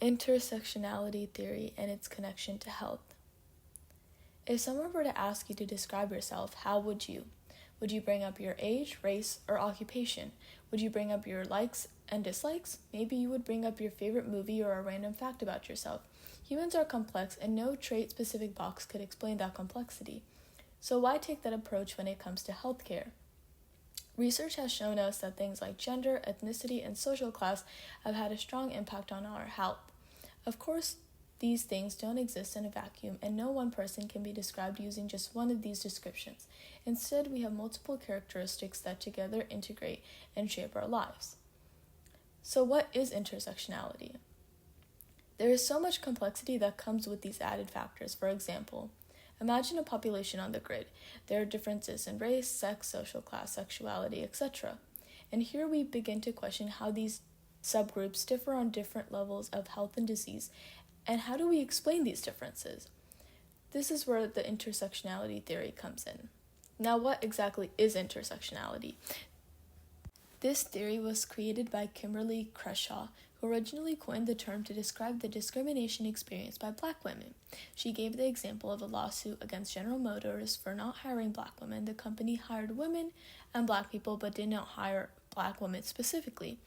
Intersectionality theory and its connection to health. If someone were to ask you to describe yourself, how would you? Would you bring up your age, race, or occupation? Would you bring up your likes and dislikes? Maybe you would bring up your favorite movie or a random fact about yourself. Humans are complex, and no trait-specific box could explain that complexity. So why take that approach when it comes to healthcare? Research has shown us that things like gender, ethnicity, and social class have had a strong impact on our health. Of course, these things don't exist in a vacuum, and no one person can be described using just one of these descriptions. Instead, we have multiple characteristics that together integrate and shape our lives. So what is intersectionality? There is so much complexity that comes with these added factors. For example, imagine a population on the grid. There are differences in race, sex, social class, sexuality, etc. And here we begin to question how these subgroups differ on different levels of health and disease, and how do we explain these differences? This is where the intersectionality theory comes in. Now, what exactly is intersectionality? This theory was created by Kimberly Crenshaw, who originally coined the term to describe the discrimination experienced by Black women. She gave the example of a lawsuit against General Motors for not hiring Black women. The company hired women and Black people, but did not hire Black women specifically.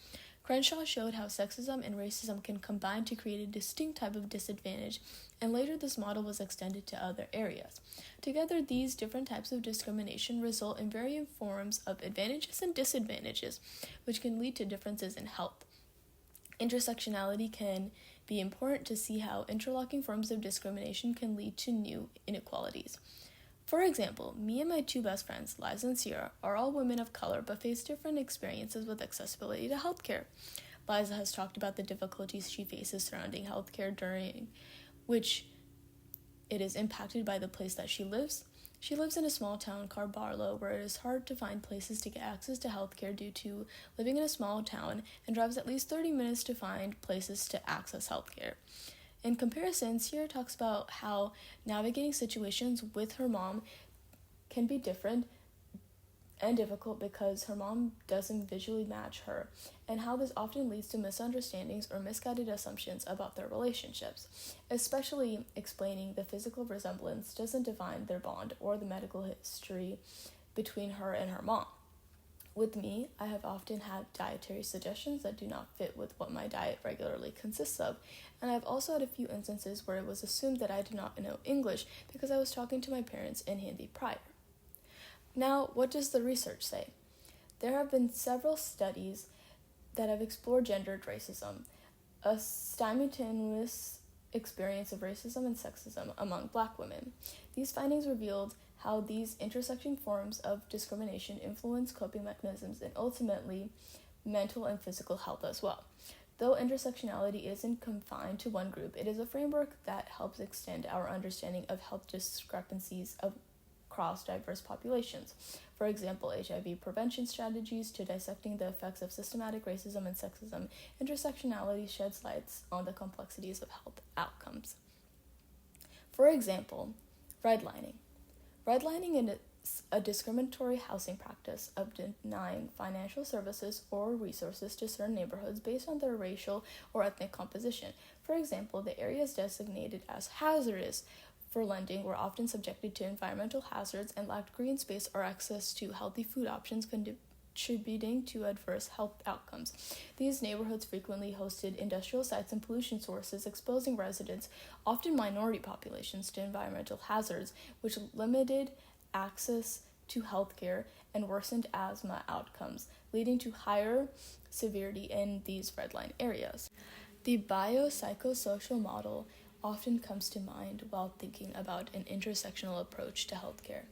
Crenshaw showed how sexism and racism can combine to create a distinct type of disadvantage, and later this model was extended to other areas. Together, these different types of discrimination result in varying forms of advantages and disadvantages, which can lead to differences in health. Intersectionality can be important to see how interlocking forms of discrimination can lead to new inequalities. For example, me and my two best friends, Liza and Sierra, are all women of color but face different experiences with accessibility to healthcare. Liza has talked about the difficulties she faces surrounding healthcare, during which it is impacted by the place that she lives. She lives in a small town called Barlow, where it is hard to find places to get access to healthcare due to living in a small town, and drives at least 30 minutes to find places to access healthcare. In comparison, Sierra talks about how navigating situations with her mom can be different and difficult because her mom doesn't visually match her, and how this often leads to misunderstandings or misguided assumptions about their relationships, especially explaining the physical resemblance doesn't define their bond or the medical history between her and her mom. With me, I have often had dietary suggestions that do not fit with what my diet regularly consists of, and I've also had a few instances where it was assumed that I did not know English because I was talking to my parents in Hindi prior. Now, what does the research say? There have been several studies that have explored gendered racism, a simultaneous experience of racism and sexism among Black women. These findings revealed how these intersecting forms of discrimination influence coping mechanisms and ultimately mental and physical health as well. Though intersectionality isn't confined to one group, it is a framework that helps extend our understanding of health discrepancies across diverse populations. For example, HIV prevention strategies to dissecting the effects of systematic racism and sexism. Intersectionality sheds lights on the complexities of health outcomes. For example, redlining. Redlining is a discriminatory housing practice of denying financial services or resources to certain neighborhoods based on their racial or ethnic composition. For example, the areas designated as hazardous for lending were often subjected to environmental hazards and lacked green space or access to healthy food options, contributing to adverse health outcomes. These neighborhoods frequently hosted industrial sites and pollution sources, exposing residents, often minority populations, to environmental hazards, which limited access to healthcare and worsened asthma outcomes, leading to higher severity in these redline areas. The biopsychosocial model often comes to mind while thinking about an intersectional approach to healthcare.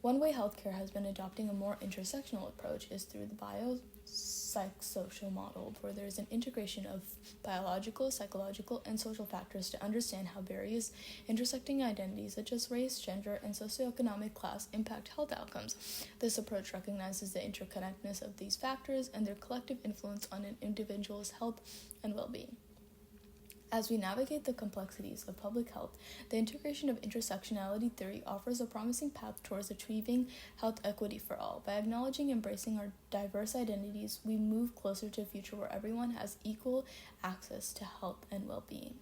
One way healthcare has been adopting a more intersectional approach is through the biopsychosocial model, where there is an integration of biological, psychological, and social factors to understand how various intersecting identities such as race, gender, and socioeconomic class impact health outcomes. This approach recognizes the interconnectedness of these factors and their collective influence on an individual's health and well-being. As we navigate the complexities of public health, the integration of intersectionality theory offers a promising path towards achieving health equity for all. By acknowledging and embracing our diverse identities, we move closer to a future where everyone has equal access to health and well-being.